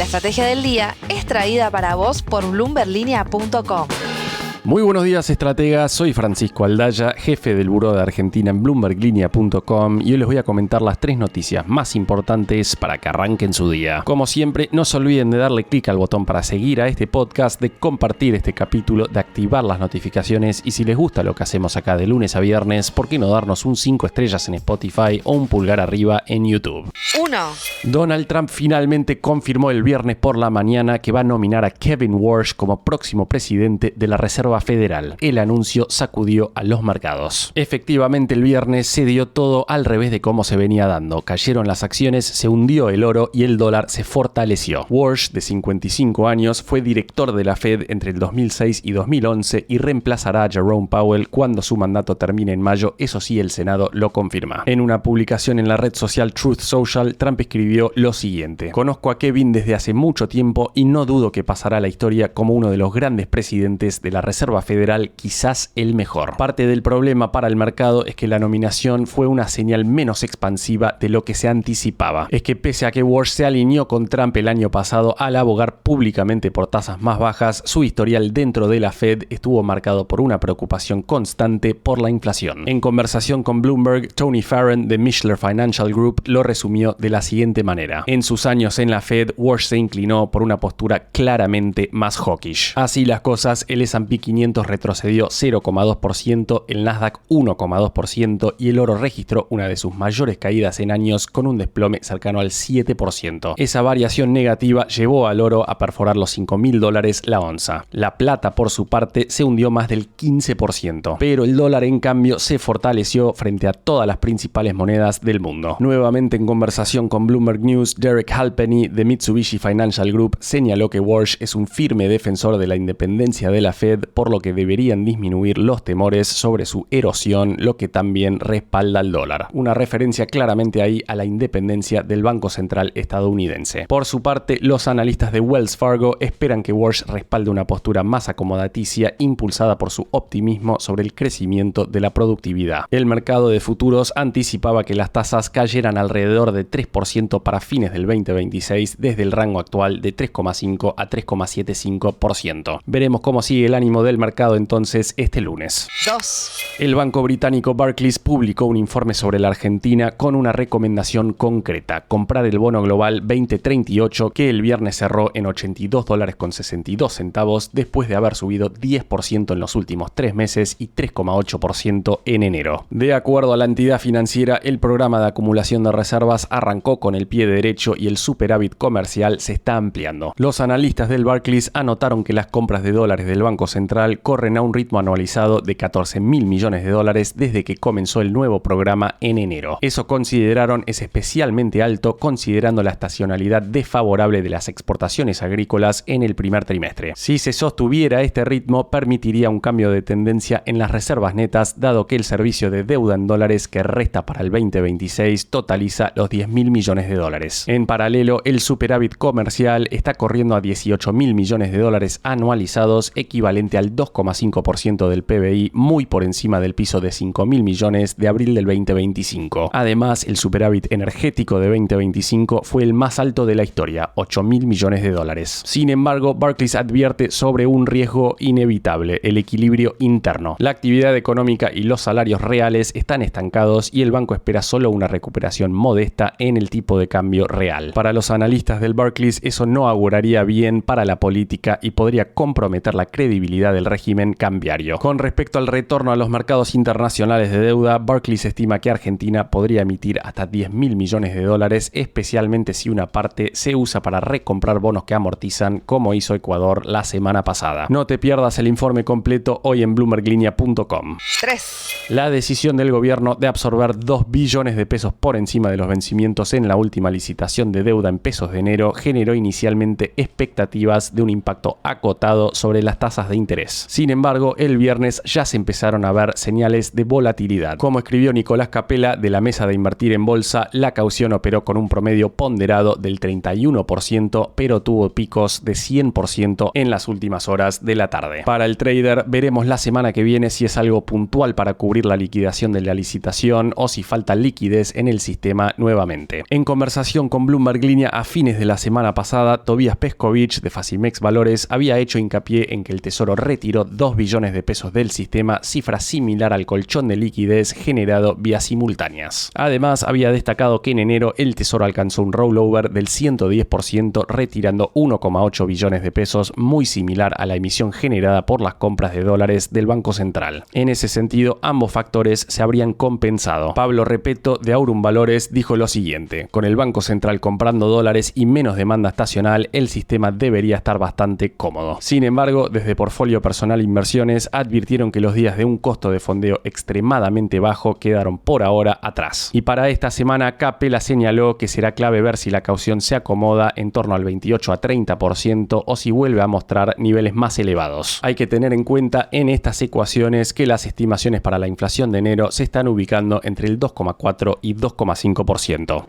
estrategia del día es traída para vos por bloomberlinia.com. Muy buenos días, estrategas. Soy Francisco Aldaya, jefe del Buró de Argentina en bloomberlinia.com, y hoy les voy a comentar las 3 noticias más importantes para que arranquen su día. Como siempre, no se olviden de darle clic al botón para seguir a este podcast, de compartir este capítulo, de activar las notificaciones y si les gusta lo que hacemos acá de lunes a viernes, ¿por qué no darnos un 5 estrellas en Spotify o un pulgar arriba en YouTube? 1. Donald Trump finalmente confirmó el viernes por la mañana que va a nominar a Kevin Warsh como próximo presidente de la Reserva Federal. El anuncio sacudió a los mercados. Efectivamente, el viernes se dio todo al revés de cómo se venía dando. Cayeron las acciones, se hundió el oro y el dólar se fortaleció. Warsh, de 55 años, fue director de la Fed entre el 2006 y 2011 y reemplazará a Jerome Powell cuando su mandato termine en mayo. Eso sí, el Senado lo confirma. En una publicación en la red social Truth Social, Trump escribió lo siguiente: "Conozco a Kevin desde hace mucho tiempo y no dudo que pasará a la historia como uno de los grandes presidentes de la Reserva Federal, quizás el mejor". Parte del problema para el mercado es que la nominación fue una señal menos expansiva de lo que se anticipaba. Es que pese a que Warsh se alineó con Trump el año pasado al abogar públicamente por tasas más bajas, su historial dentro de la Fed estuvo marcado por una preocupación constante por la inflación. En conversación con Bloomberg, Tony Farron de Mishler Financial Group lo resumió de la siguiente manera: en sus años en la Fed, Warsh se inclinó por una postura claramente más hawkish. Así las cosas, el S&P 500 retrocedió 0,2%, el Nasdaq 1,2% y el oro registró una de sus mayores caídas en años con un desplome cercano al 7%. Esa variación negativa llevó al oro a perforar los $5.000 la onza. La plata, por su parte, se hundió más del 15%, pero el dólar, en cambio, se fortaleció frente a todas las principales monedas del mundo. Nuevamente en conversación con Bloomberg News, Derek Halpenny de Mitsubishi Financial Group señaló que Warsh es un firme defensor de la independencia de la Fed, por lo que deberían disminuir los temores sobre su erosión, lo que también respalda al dólar. Una referencia claramente ahí a la independencia del Banco Central estadounidense. Por su parte, los analistas de Wells Fargo esperan que Warsh respalde una postura más acomodaticia impulsada por su optimismo sobre el crecimiento de la productividad. El mercado de futuros anticipaba que las tasas cayeran alrededor de 3% para fines del 2026 desde el rango actual de 3,5 a 3,75%. Veremos cómo sigue el ánimo del mercado entonces este lunes. 2. El banco británico Barclays publicó un informe sobre la Argentina con una recomendación concreta: comprar el bono global 2038, que el viernes cerró en $82.62 después de haber subido 10% en los últimos 3 meses y 3,8% en enero. De acuerdo a la entidad financiera, el programa de acumulación de reservas arrancó con el pie derecho y el superávit comercial se está ampliando. Los analistas del Barclays anotaron que las compras de dólares del Banco Central corren a un ritmo anualizado de $14.000 millones desde que comenzó el nuevo programa en enero. Eso consideraron es especialmente alto considerando la estacionalidad desfavorable de las exportaciones agrícolas en el primer trimestre. Si se sostuviera este ritmo, permitiría un cambio de tendencia en las reservas netas, dado que el servicio de deuda en dólares que resta para el 2026 totaliza los $10.000 millones. En paralelo, el superávit comercial está corriendo a $18.000 millones anualizados, equivalente al 2,5% del PBI, muy por encima del piso de $5.000 millones de abril del 2025. Además, el superávit energético de 2025 fue el más alto de la historia, $8.000 millones. Sin embargo, Barclays advierte sobre un riesgo inevitable: el equilibrio interno. La actividad económica y los salarios reales están estancados y el banco espera solo una recuperación modesta en el tipo de cambio real. Para los analistas del Barclays, eso no auguraría bien para la política y podría comprometer la credibilidad del régimen cambiario. Con respecto al retorno a los mercados internacionales de deuda, Barclays estima que Argentina podría emitir hasta $10.000 millones, especialmente si una parte se usa para recomprar bonos que amortizan, como hizo Ecuador la semana pasada. No te pierdas el informe completo hoy en bloomberlinia.com. 3. La decisión del gobierno de absorber 2 billones de pesos por encima de los vencimientos en la última licitación de deuda en pesos de enero generó inicialmente expectativas de un impacto acotado sobre las tasas de interés. dólares. Sin embargo, el viernes ya se empezaron a ver señales de volatilidad. Como escribió Nicolás Capela de la mesa de invertir en bolsa, la caución operó con un promedio ponderado del 31%, pero tuvo picos de 100% en las últimas horas de la tarde. Para el trader, veremos la semana que viene si es algo puntual para cubrir la liquidación de la licitación o si falta liquidez en el sistema nuevamente. En conversación con Bloomberg Línea a fines de la semana pasada, Tobías Pescovich de Facimex Valores había hecho hincapié en que el Tesoro retiró 2 billones de pesos del sistema, cifra similar al colchón de liquidez generado vía simultáneas. Además, había destacado que en enero el Tesoro alcanzó un rollover del 110%, retirando 1,8 billones de pesos, muy similar a la emisión generada por las compras de dólares del Banco Central. En ese sentido, ambos factores se habrían compensado. Pablo Repeto de Aurum Valores dijo lo siguiente: con el Banco Central comprando dólares y menos demanda estacional, el sistema debería estar bastante cómodo. Sin embargo, desde Portfolio Personal Inversiones advirtieron que los días de un costo de fondeo extremadamente bajo quedaron por ahora atrás. Y para esta semana, Capela señaló que será clave ver si la caución se acomoda en torno al 28 a 30% o si vuelve a mostrar niveles más elevados. Hay que tener en cuenta en estas ecuaciones que las estimaciones para la inflación de enero se están ubicando entre el 2,4 y 2,5%.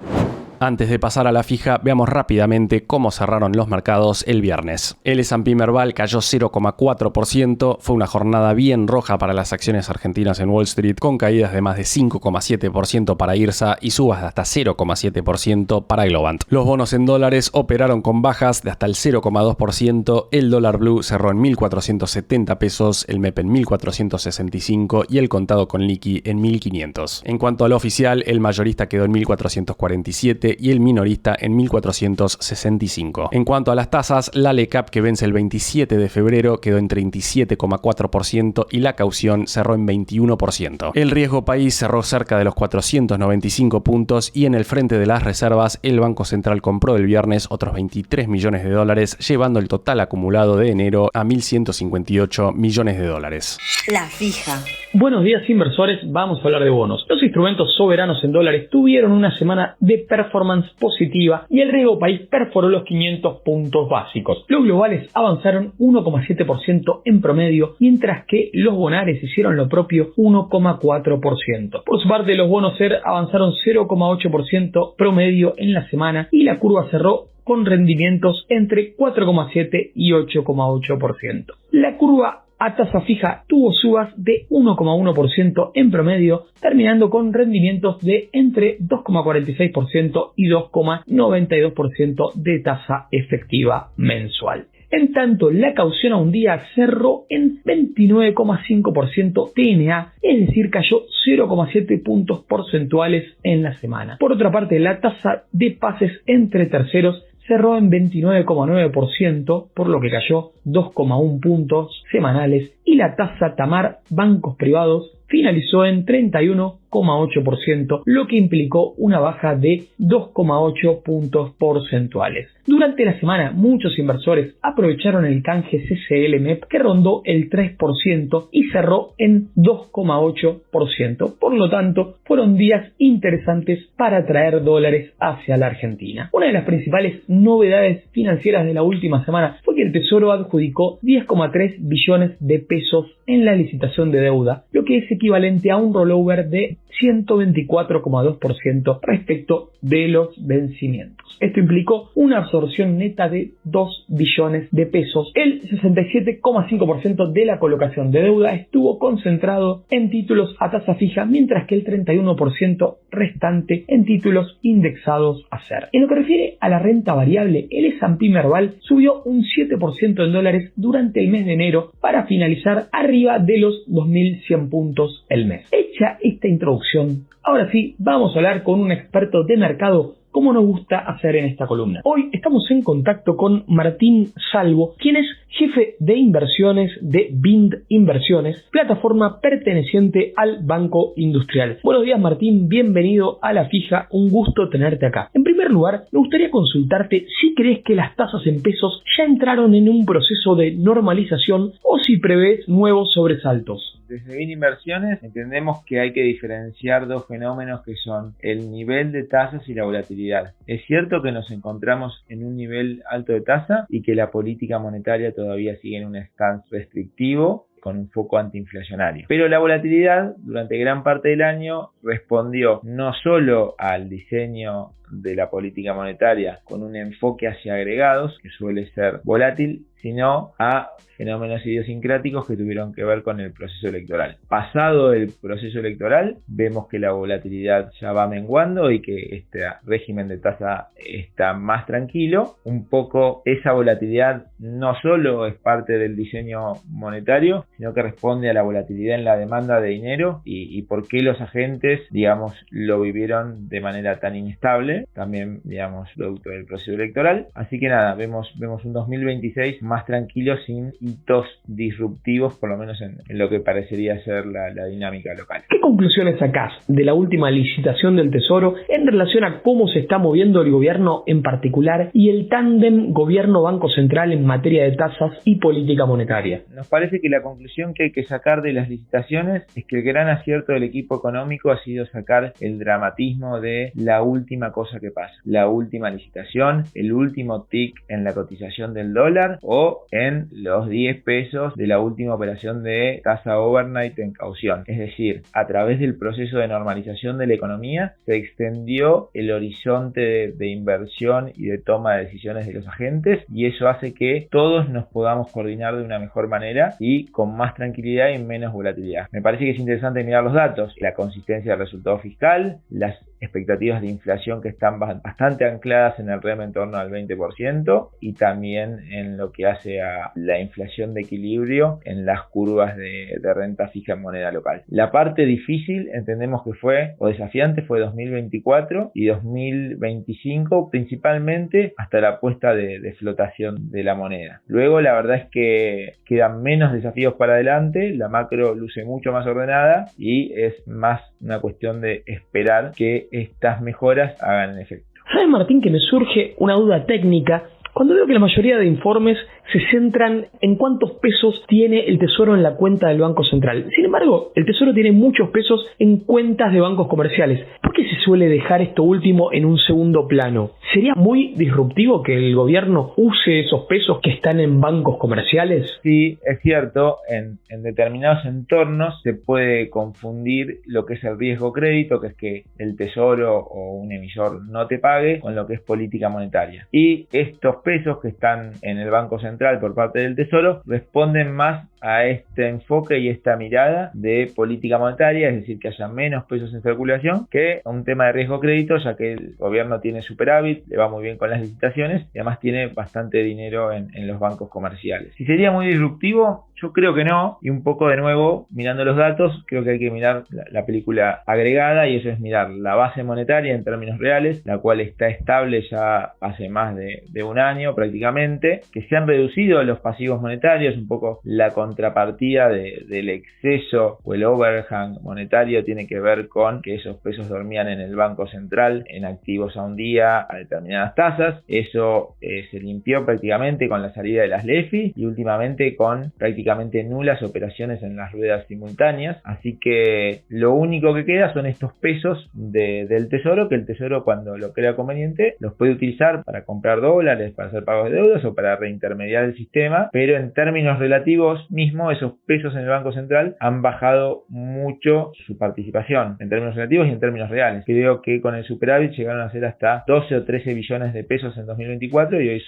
Antes de pasar a la fija, veamos rápidamente cómo cerraron los mercados el viernes. El S&P Merval cayó 0,4%, fue una jornada bien roja para las acciones argentinas en Wall Street, con caídas de más de 5,7% para IRSA y subas de hasta 0,7% para Globant. Los bonos en dólares operaron con bajas de hasta el 0,2%, el dólar blue cerró en 1.470 pesos, el MEP en 1.465 y el contado con liqui en 1.500. En cuanto al oficial, el mayorista quedó en 1.447 y el minorista en 1.465. En cuanto a las tasas, la LECAP que vence el 27 de febrero quedó en 37,4% y la caución cerró en 21%. El riesgo país cerró cerca de los 495 puntos y en el frente de las reservas el Banco Central compró el viernes otros 23 millones de dólares, llevando el total acumulado de enero a 1.158 millones de dólares. La fija. Buenos días inversores, vamos a hablar de bonos. Los instrumentos soberanos en dólares tuvieron una semana de performance positiva y el riesgo país perforó los 500 puntos básicos. Los globales avanzaron 1,7% en promedio, mientras que los bonares hicieron lo propio 1,4%. Por su parte, los bonos SER avanzaron 0,8% promedio en la semana y la curva cerró con rendimientos entre 4,7 y 8,8%. La curva a tasa fija tuvo subas de 1,1% en promedio, terminando con rendimientos de entre 2,46% y 2,92% de tasa efectiva mensual. En tanto, la caución a un día cerró en 29,5% TNA, es decir, cayó 0,7 puntos porcentuales en la semana. Por otra parte, la tasa de pases entre terceros cerró en 29,9%, por lo que cayó 2,1 puntos semanales, y la tasa Tamar bancos privados finalizó en 31,8%, lo que implicó una baja de 2,8 puntos porcentuales. Durante la semana, muchos inversores aprovecharon el canje CCL-MEP que rondó el 3% y cerró en 2,8%. Por lo tanto, fueron días interesantes para traer dólares hacia la Argentina. Una de las principales novedades financieras de la última semana fue que el Tesoro adjudicó 10,3 billones de pesos en la licitación de deuda, lo que es equivalente a un rollover de 124,2% respecto de los vencimientos. Esto implicó una absorción neta de 2 billones de pesos. El 67,5% de la colocación de deuda estuvo concentrado en títulos a tasa fija, mientras que el 31% restante en títulos indexados a SER. En lo que refiere a la renta variable, el S&P Merval subió un 7% en dólares durante el mes de enero para finalizar arriba de los 2.100 puntos el mes. Hecha esta introducción, ahora sí vamos a hablar con un experto de mercado, como nos gusta hacer en esta columna. Hoy estamos en contacto con Martín Salvo, quien es jefe de inversiones de Bind Inversiones, plataforma perteneciente al Banco Industrial. Buenos días, Martín, bienvenido a La Fija, un gusto tenerte acá. En primer lugar, me gustaría consultarte si crees que las tasas en pesos ya entraron en un proceso de normalización o si prevés nuevos sobresaltos. Desde BIN Inversiones entendemos que hay que diferenciar dos fenómenos que son el nivel de tasas y la volatilidad. Es cierto que nos encontramos en un nivel alto de tasa y que la política monetaria todavía sigue en un stance restrictivo con un foco antiinflacionario. Pero la volatilidad durante gran parte del año respondió no solo al diseño de la política monetaria con un enfoque hacia agregados, que suele ser volátil, sino a fenómenos idiosincráticos que tuvieron que ver con el proceso electoral. Pasado el proceso electoral, vemos que la volatilidad ya va menguando y que este régimen de tasa está más tranquilo. Un poco esa volatilidad no solo es parte del diseño monetario, sino que responde a la volatilidad en la demanda de dinero y por qué los agentes, digamos, lo vivieron de manera tan inestable, también, digamos, producto del proceso electoral. Así que nada, vemos un 2026 más tranquilo, sin hitos disruptivos, por lo menos en lo que parecería ser la dinámica local. ¿Qué conclusiones sacás de la última licitación del Tesoro en relación a cómo se está moviendo el gobierno en particular y el tándem gobierno-banco central en materia de tasas y política monetaria? Nos parece que la conclusión que hay que sacar de las licitaciones es que el gran acierto del equipo económico ha sido sacar el dramatismo de la última cosa que pasa, la última licitación, el último tic en la cotización del dólar o en los 10 pesos de la última operación de tasa overnight en caución. Es decir, a través del proceso de normalización de la economía se extendió el horizonte de inversión y de toma de decisiones de los agentes, y eso hace que todos nos podamos coordinar de una mejor manera y con más tranquilidad y menos volatilidad. Me parece que es interesante mirar los datos, la consistencia del resultado fiscal, las expectativas de inflación que están bastante ancladas en el REM en torno al 20% y también en lo que hace a la inflación de equilibrio en las curvas de renta fija en moneda local. La parte difícil entendemos que fue, o desafiante, fue 2024 y 2025, principalmente hasta la puesta de flotación de la moneda. Luego la verdad es que quedan menos desafíos para adelante, la macro luce mucho más ordenada y es más una cuestión de esperar que estas mejoras hagan efecto. ¿Sabes, Martín, que me surge una duda técnica cuando veo que la mayoría de informes se centran en cuántos pesos tiene el Tesoro en la cuenta del Banco Central? Sin embargo, el Tesoro tiene muchos pesos en cuentas de bancos comerciales. ¿Por qué se suele dejar esto último en un segundo plano? ¿Sería muy disruptivo que el gobierno use esos pesos que están en bancos comerciales? Sí, es cierto, en determinados entornos se puede confundir lo que es el riesgo crédito, que es que el Tesoro o un emisor no te pague, con lo que es política monetaria. Y estos pesos que están en el Banco Central por parte del Tesoro responden más a este enfoque y esta mirada de política monetaria, es decir, que haya menos pesos en circulación, que a un tema de riesgo crédito, ya que el gobierno tiene superávit, le va muy bien con las licitaciones y además tiene bastante dinero en los bancos comerciales. Si sería muy disruptivo, yo creo que no, y un poco de nuevo, mirando los datos, creo que hay que mirar la película agregada, y eso es mirar la base monetaria en términos reales, la cual está estable ya hace más de un año prácticamente, que se han reducido los pasivos monetarios, un poco la contrapartida del exceso o el overhang monetario tiene que ver con que esos pesos dormían en el Banco Central en activos a un día a determinadas tasas. Eso se limpió prácticamente con la salida de las LEFI y últimamente con prácticamente nulas operaciones en las ruedas simultáneas, así que lo único que queda son estos pesos del Tesoro, que el Tesoro, cuando lo crea conveniente, los puede utilizar para comprar dólares, para hacer pagos de deudas o para reintermediar el sistema, pero en términos relativos mismo esos pesos en el Banco Central han bajado mucho su participación en términos relativos y en términos reales. Creo que con el superávit llegaron a ser hasta 12 o 13 billones de pesos en 2024 y hoy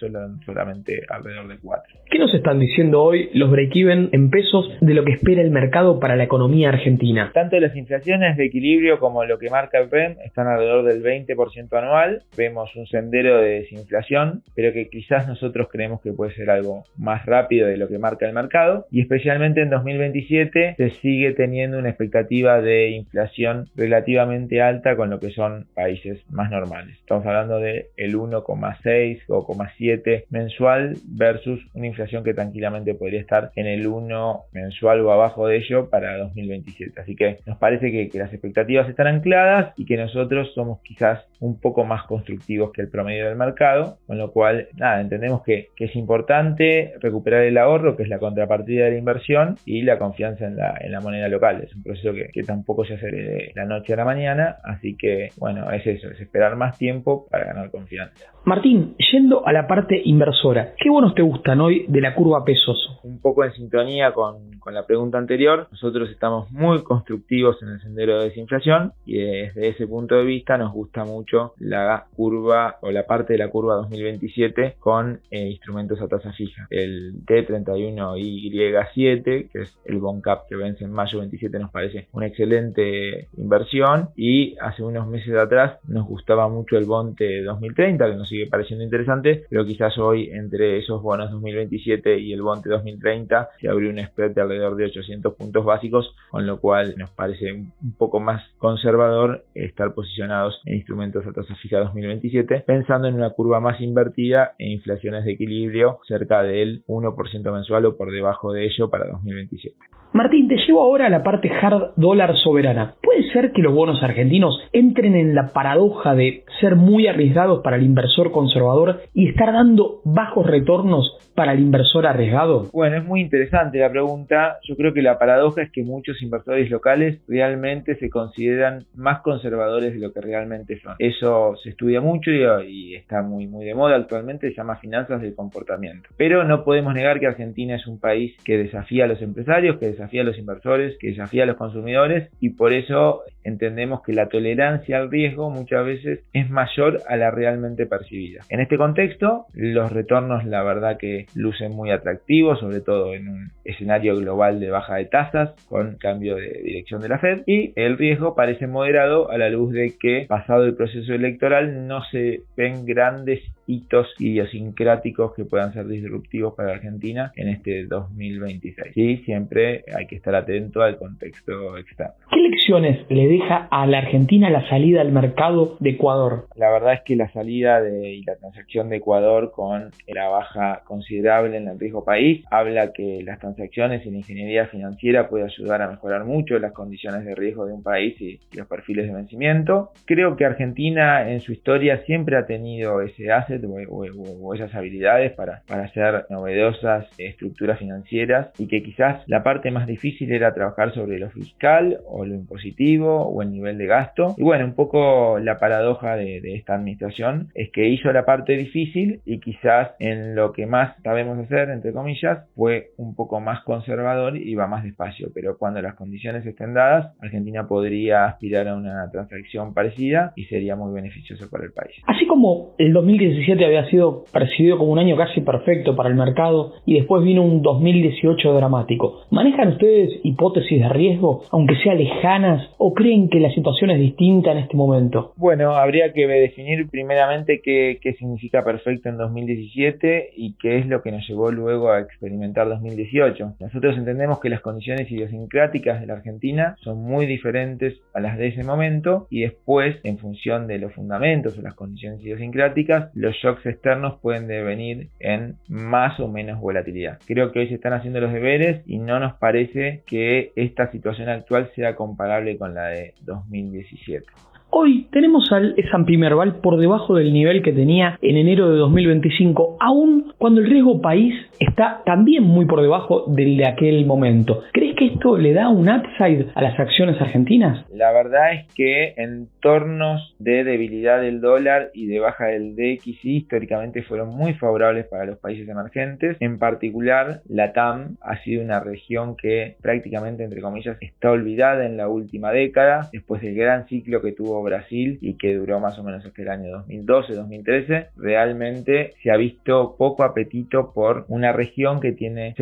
solamente alrededor de 4. ¿Qué nos están diciendo hoy los break-even en pesos de lo que espera el mercado para la economía argentina? Tanto las inflaciones de equilibrio como lo que marca el REM están alrededor del 20% anual. Vemos un sendero de desinflación, pero que quizás nosotros creemos que puede ser algo más rápido de lo que marca el mercado, y especialmente en 2027 se sigue teniendo una expectativa de inflación relativamente alta con lo que son países más normales. Estamos hablando de el 1,6 o 1,7 mensual versus una inflación que tranquilamente podría estar en el el 1 mensual o abajo de ello para 2027. Así que nos parece que las expectativas están ancladas y que nosotros somos quizás un poco más constructivos que el promedio del mercado, con lo cual entendemos que es importante recuperar el ahorro, que es la contrapartida de la inversión, y la confianza en la moneda local. Es un proceso que tampoco se hace de la noche a la mañana, así que bueno, es eso, es esperar más tiempo para ganar confianza. Martín, yendo a la parte inversora, ¿qué bonos te gustan hoy de la curva pesos? Un poco en sintonía con la pregunta anterior, nosotros estamos muy constructivos en el sendero de desinflación y desde ese punto de vista nos gusta mucho la curva o la parte de la curva 2027 con instrumentos a tasa fija. El T31Y7, que es el bond cap que vence en mayo 27, nos parece una excelente inversión, y hace unos meses atrás nos gustaba mucho el bond T2030, que nos sigue pareciendo interesante, pero quizás hoy entre esos bonos 2027 y el bond T2030 se abrió un spread de alrededor de 800 puntos básicos, con lo cual nos parece un poco más conservador estar posicionados en instrumentos a tasa fija 2027, pensando en una curva más invertida e inflaciones de equilibrio cerca del 1% mensual o por debajo de ello para 2027. Martín, te llevo ahora a la parte hard dólar soberana. ¿Puede ser que los bonos argentinos entren en la paradoja de ser muy arriesgados para el inversor conservador y estar dando bajos retornos para el inversor arriesgado? Bueno, es muy interesante la pregunta. Yo creo que la paradoja es que muchos inversores locales realmente se consideran más conservadores de lo que realmente son. Eso se estudia mucho y está muy de moda actualmente, se llama finanzas del comportamiento. Pero no podemos negar que Argentina es un país que desafía a los empresarios, que desafía a los inversores, que desafía a los consumidores, y por eso entendemos que la tolerancia al riesgo muchas veces es mayor a la realmente percibida. En este contexto, los retornos la verdad que lucen muy atractivos, sobre todo en un escenario global de baja de tasas con cambio de dirección de la Fed, y el riesgo parece moderado a la luz de que pasado el proceso electoral no se ven grandes hitos idiosincráticos que puedan ser disruptivos para Argentina en este 2026. Y siempre hay que estar atento al contexto externo. ¿Qué lecciones le deja a la Argentina la salida al mercado de Ecuador? La verdad es que la salida y la transacción de Ecuador con la baja considerable en el riesgo país habla que las transacciones y la ingeniería financiera puede ayudar a mejorar mucho las condiciones de riesgo de un país y los perfiles de vencimiento. Creo que Argentina en su historia siempre ha tenido ese asset o esas habilidades para hacer novedosas estructuras financieras, y que quizás la parte más difícil era trabajar sobre lo fiscal o lo impositivo o el nivel de gasto. Y bueno, un poco la paradoja de esta administración es que hizo la parte difícil y quizás en lo que más sabemos hacer, entre comillas, fue un poco más conservador y va más despacio, pero cuando las condiciones estén dadas, Argentina podría aspirar a una transacción parecida y sería muy beneficioso para el país. Así como el 2017 había sido percibido como un año casi perfecto para el mercado y después vino un 2018 dramático, ¿manejan ustedes hipótesis de riesgo, aunque sean lejanas, o creen que la situación es distinta en este momento? Bueno, habría que definir primeramente qué significa perfecto en 2017 y qué es lo que nos llevó luego a experimentar 2018. Nosotros entendemos que las condiciones idiosincráticas de la Argentina son muy diferentes a las de ese momento, y después, en función de los fundamentos o las condiciones idiosincráticas, los shocks externos pueden devenir en más o menos volatilidad. Creo que hoy se están haciendo los deberes y no nos parece que esta situación actual sea comparable con la de 2017. Hoy tenemos al S&P Merval por debajo del nivel que tenía en enero de 2025, aun cuando el riesgo país está también muy por debajo del de aquel momento. ¿Crees que esto le da un upside a las acciones argentinas? La verdad es que entornos de debilidad del dólar y de baja del DXY históricamente fueron muy favorables para los países emergentes. En particular, la TAM ha sido una región que prácticamente, entre comillas, está olvidada en la última década, después del gran ciclo que tuvo Brasil y que duró más o menos hasta el año 2012-2013. Realmente se ha visto poco apetito por una región que tiene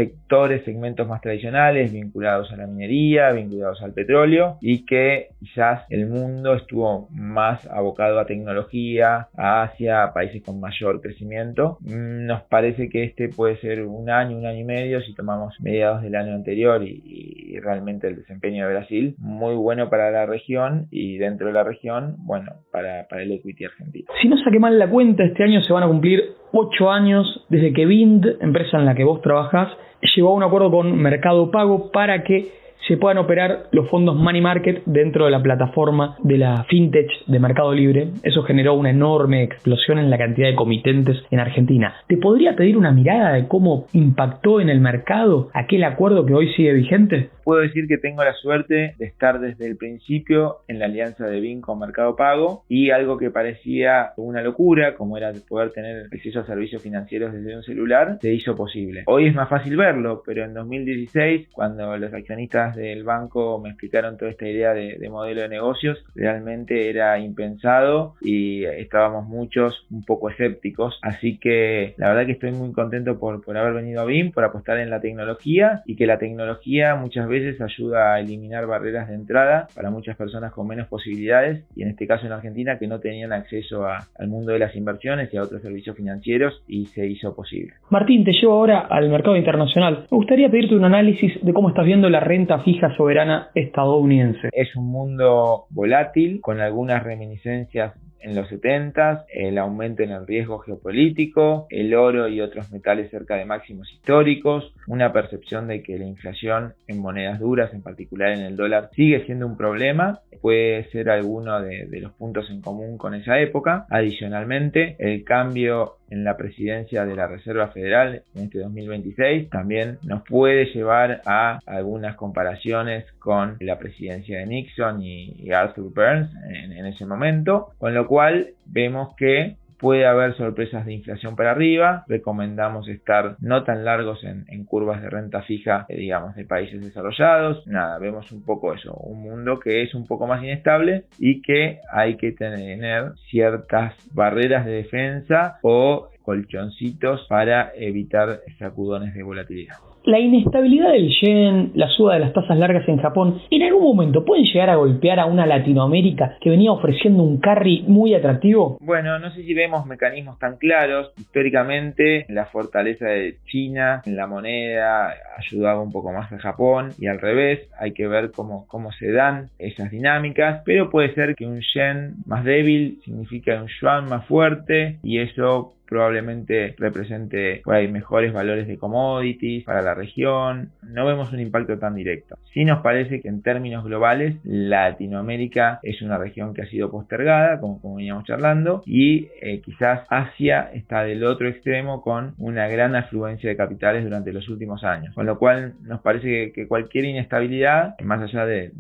segmentos más tradicionales vinculados a la minería, vinculados al petróleo, y que quizás el mundo estuvo más abocado a tecnología, a Asia, a países con mayor crecimiento. Nos parece que este puede ser un año y medio si tomamos mediados del año anterior y realmente el desempeño de Brasil muy bueno para la región, y dentro de la región, bueno, para el equity argentino. Si no saqué mal la cuenta, este año se van a cumplir 8 años desde que Bind, empresa en la que vos trabajás, llegó a un acuerdo con Mercado Pago para que se puedan operar los fondos Money Market dentro de la plataforma de la FinTech de Mercado Libre. Eso generó una enorme explosión en la cantidad de comitentes en Argentina. ¿Te podría pedir una mirada de cómo impactó en el mercado aquel acuerdo que hoy sigue vigente? Puedo decir que tengo la suerte de estar desde el principio en la alianza de BIN con Mercado Pago, y algo que parecía una locura, como era poder tener acceso a servicios financieros desde un celular, se hizo posible. Hoy es más fácil verlo, pero en 2016, cuando los accionistas del banco me explicaron toda esta idea de modelo de negocios, realmente era impensado y estábamos muchos un poco escépticos. Así que la verdad que estoy muy contento por haber venido a BIN, por apostar en la tecnología, y que la tecnología muchas veces ayuda a eliminar barreras de entrada para muchas personas con menos posibilidades, y en este caso en Argentina, que no tenían acceso al mundo de las inversiones y a otros servicios financieros, y se hizo posible. Martín, te llevo ahora al mercado internacional. Me gustaría pedirte un análisis de cómo estás viendo la renta fija soberana estadounidense. Es un mundo volátil, con algunas reminiscencias en los 70s, el aumento en el riesgo geopolítico, el oro y otros metales cerca de máximos históricos, una percepción de que la inflación en monedas duras, en particular en el dólar, sigue siendo un problema. Puede ser alguno de los puntos en común con esa época. Adicionalmente, el cambio en la presidencia de la Reserva Federal en este 2026 también nos puede llevar a algunas comparaciones con la presidencia de Nixon y Arthur Burns en ese momento, con lo cual vemos que puede haber sorpresas de inflación para arriba. Recomendamos estar no tan largos en curvas de renta fija, digamos, de países desarrollados. Vemos un poco eso, un mundo que es un poco más inestable y que hay que tener ciertas barreras de defensa o colchoncitos para evitar sacudones de volatilidad. La inestabilidad del yen, la suba de las tasas largas en Japón, ¿en algún momento pueden llegar a golpear a una Latinoamérica que venía ofreciendo un carry muy atractivo? Bueno, no sé si vemos mecanismos tan claros. Históricamente, la fortaleza de China en la moneda ayudaba un poco más a Japón, y al revés. Hay que ver cómo se dan esas dinámicas, pero puede ser que un yen más débil significa un yuan más fuerte, y eso probablemente represente mejores valores de commodities para la región. No vemos un impacto tan directo. Sí nos parece que en términos globales Latinoamérica es una región que ha sido postergada, como veníamos charlando, y quizás Asia está del otro extremo con una gran afluencia de capitales durante los últimos años, con lo cual nos parece que cualquier inestabilidad, más allá de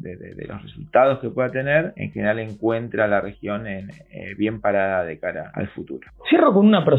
los resultados que pueda tener, en general encuentra a la región bien parada de cara al futuro. Cierro con una personal.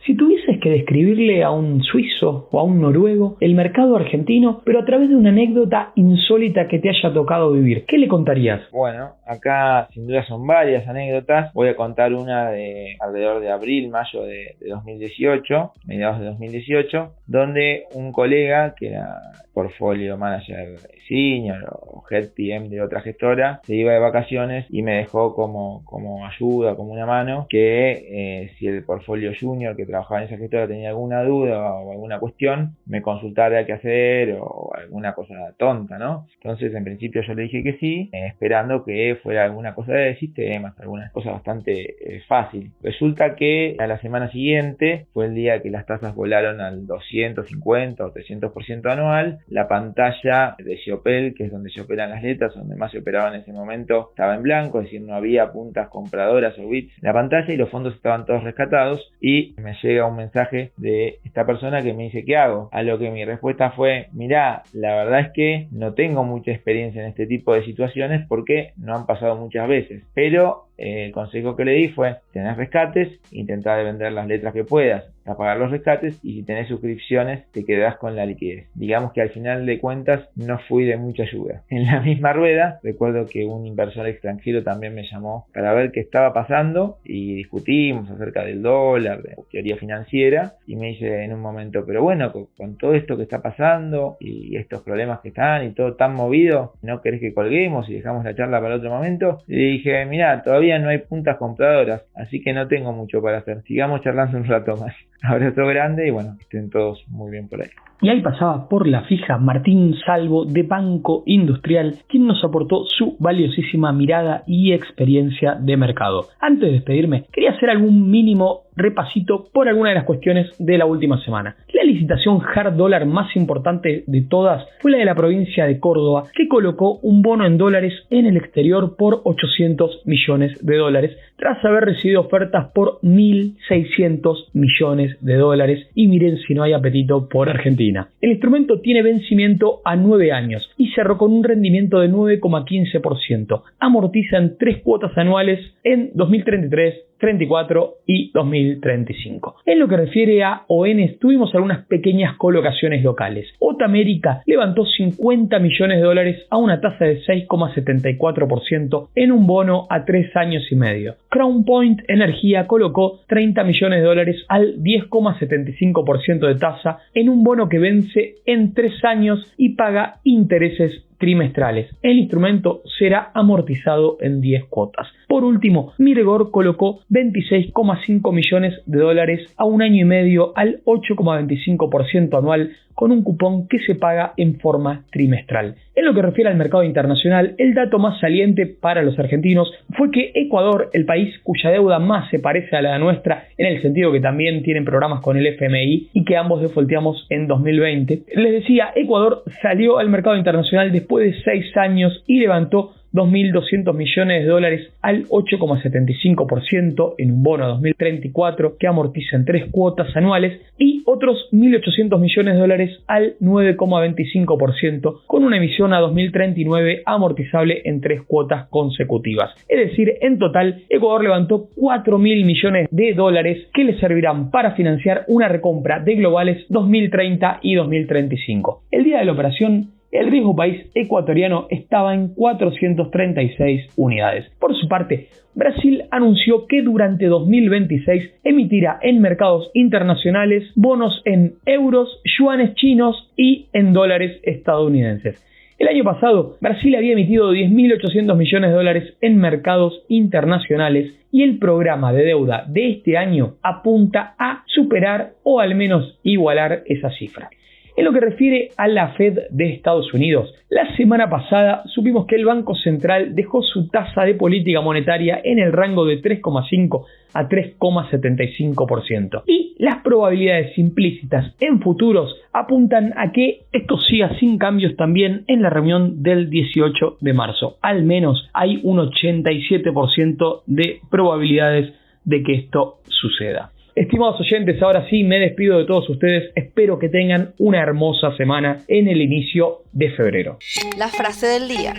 Si tuvieses que describirle a un suizo o a un noruego el mercado argentino, pero a través de una anécdota insólita que te haya tocado vivir, ¿qué le contarías? Bueno, acá sin duda son varias anécdotas. Voy a contar una de alrededor de abril, mayo de 2018, mediados de 2018, donde un colega que era portfolio manager senior o head PM de otra gestora se iba de vacaciones y me dejó como ayuda, como una mano, que si el portfolio junior que trabajaba en esa gestora tenía alguna duda o alguna cuestión, me consultara qué hacer o alguna cosa tonta, ¿no? Entonces en principio yo le dije que sí, esperando que fuera alguna cosa de sistemas, alguna cosa bastante fácil. Resulta que a la semana siguiente fue el día que las tasas volaron al 250 o 300% anual. La pantalla de Siopel, que es donde se operan las letras, donde más se operaba en ese momento, estaba en blanco, es decir, no había puntas compradoras o bits en la pantalla, y los fondos estaban todos rescatados, y me llega un mensaje de esta persona que me dice ¿qué hago? A lo que mi respuesta fue: mirá, la verdad es que no tengo mucha experiencia en este tipo de situaciones porque no han pasado muchas veces, pero el consejo que le di fue: tenés rescates, intentá de vender las letras que puedas a pagar los rescates, y si tenés suscripciones te quedás con la liquidez. Digamos que al final de cuentas no fui de mucha ayuda. En la misma rueda recuerdo que un inversor extranjero también me llamó para ver qué estaba pasando, y discutimos acerca del dólar, de teoría financiera, y me dice en un momento: pero bueno, con todo esto que está pasando y estos problemas que están y todo tan movido, ¿no querés que colguemos y dejamos la charla para otro momento? Y le dije: mirá, todavía no hay puntas compradoras, así que no tengo mucho para hacer, sigamos charlando un rato más. abrazo grande y bueno, que estén todos muy bien por ahí. Y ahí pasaba por la fija Martín Salvo de Banco Industrial, quien nos aportó su valiosísima mirada y experiencia de mercado. Antes de despedirme, quería hacer algún mínimo repasito por alguna de las cuestiones de la última semana. La licitación hard dólar más importante de todas fue la de la provincia de Córdoba, que colocó un bono en dólares en el exterior por 800 millones de dólares, tras haber recibido ofertas por 1.600 millones de dólares. Y miren si no hay apetito por Argentina. El instrumento tiene vencimiento a 9 años y cerró con un rendimiento de 9,15%. Amortiza en 3 cuotas anuales en 2033, 34 y 2035. En lo que refiere a ONs, tuvimos algunas pequeñas colocaciones locales. Otamérica levantó 50 millones de dólares a una tasa de 6,74% en un bono a 3 años y medio. Crown Point Energía colocó 30 millones de dólares al 10,75% de tasa en un bono que vence en 3 años y paga intereses trimestrales. El instrumento será amortizado en 10 cuotas. Por último, Mirgor colocó 26,5 millones de dólares a un año y medio al 8,25% anual con un cupón que se paga en forma trimestral. En lo que refiere al mercado internacional, el dato más saliente para los argentinos fue que Ecuador, el país cuya deuda más se parece a la nuestra, en el sentido que también tienen programas con el FMI y que ambos defaulteamos en 2020, les decía, Ecuador salió al mercado internacional después de 6 años y levantó 2.200 millones de dólares al 8,75% en un bono a 2034 que amortiza en 3 cuotas anuales y otros 1.800 millones de dólares al 9,25% con una emisión a 2039 amortizable en 3 cuotas consecutivas. Es decir, en total, Ecuador levantó 4.000 millones de dólares que le servirán para financiar una recompra de globales 2030 y 2035. El día de la operación, el riesgo país ecuatoriano estaba en 436 unidades. Por su parte, Brasil anunció que durante 2026 emitirá en mercados internacionales bonos en euros, yuanes chinos y en dólares estadounidenses. El año pasado, Brasil había emitido 10.800 millones de dólares en mercados internacionales y el programa de deuda de este año apunta a superar o al menos igualar esa cifra. En lo que refiere a la Fed de Estados Unidos, la semana pasada supimos que el Banco Central dejó su tasa de política monetaria en el rango de 3,5 a 3,75%. Y las probabilidades implícitas en futuros apuntan a que esto siga sin cambios también en la reunión del 18 de marzo. Al menos hay un 87% de probabilidades de que esto suceda. Estimados oyentes, ahora sí me despido de todos ustedes. Espero que tengan una hermosa semana en el inicio de febrero. La frase del día.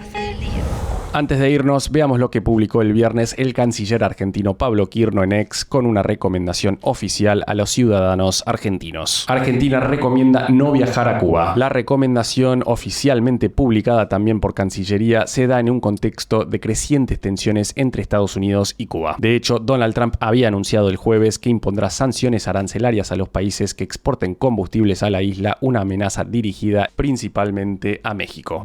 Antes de irnos, veamos lo que publicó el viernes el canciller argentino Pablo Quirno en X con una recomendación oficial a los ciudadanos argentinos. Argentina recomienda no viajar a Cuba. La recomendación oficialmente publicada también por Cancillería se da en un contexto de crecientes tensiones entre Estados Unidos y Cuba. De hecho, Donald Trump había anunciado el jueves que impondrá sanciones arancelarias a los países que exporten combustibles a la isla, una amenaza dirigida principalmente a México.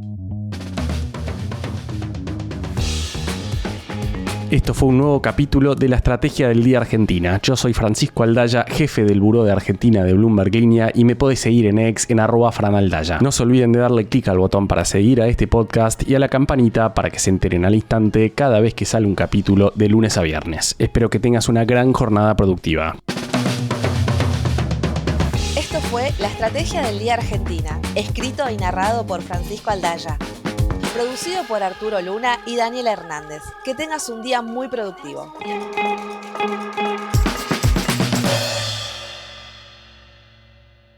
Esto fue un nuevo capítulo de la Estrategia del Día Argentina. Yo soy Francisco Aldaya, jefe del Buró de Argentina de Bloomberg Línea, y me podés seguir en X en @franaldaya. No se olviden de darle clic al botón para seguir a este podcast y a la campanita para que se enteren al instante cada vez que sale un capítulo de lunes a viernes. Espero que tengas una gran jornada productiva. Esto fue La Estrategia del Día Argentina, escrito y narrado por Francisco Aldaya. Producido por Arturo Luna y Daniela Hernández. Que tengas un día muy productivo.